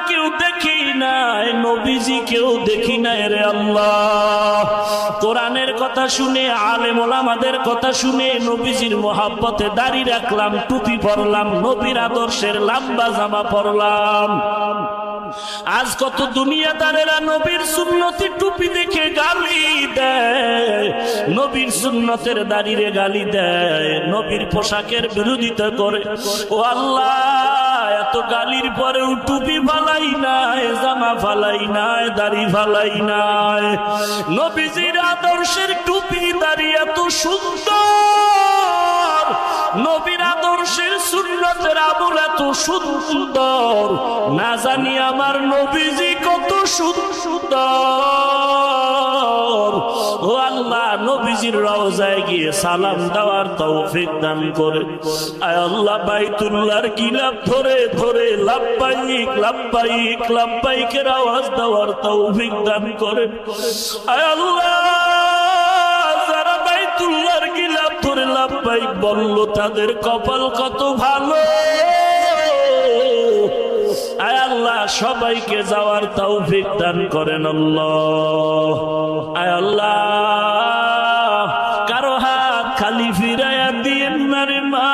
কেউ দেখি নাই, নবীজি কেউ দেখি নাই রে আল্লাহ। কোরআনের কথা শুনে, আলেম ওলামাদের কথা শুনে নবীজির মোহাব্বতে দাড়ি রাখলাম, টুপি পরলাম, নবীর আদর্শের লম্বা জামা পরলাম। আজ কত দুনিয়াদারেরা নবীর সুন্নতি টুপি দেখে গালি দেয়, নবীর সুন্নতের দাড়িরে গালি দেয়, নবীর পোশাকের বিরোধিতা করে। ও আল্লাহ, এত গালির পরেও টুপি ফালাই নাই, জামা ফালাই নাই, দাড়ি ফালাই নাই। নবীজির আদর্শের টুপি দাড়ি এত সুন্দর, নবীর আদর্শের সুন্নতের আমল এত সুন্দর, না জানি আমার নবীজি কত সুন্দর। ও আল্লাহ, নবীজির রওজায় গিয়ে সালাম দেওয়ার তৌফিক দান করে। আয় আল্লাহ, বাইতুল্লাহর গিলাফ ধরে ধরে লাব্বাইক লাব্বাইক লাব্বাইকের আওয়াজ দেওয়ার তৌফিক দান করে। আয় আল্লাহ, যারা বাইতুল্লাহর গিলাফ ধরে লাব্বাইক বলল, তাদের কপাল কত ভালো। আয় আল্লাহ, সবাইকে যাওয়ার তৌফিক দান করেন আল্লাহ। আয় আল্লাহ, কারো হাত খালি ফিরাইয়া দিয়েন না রে মা।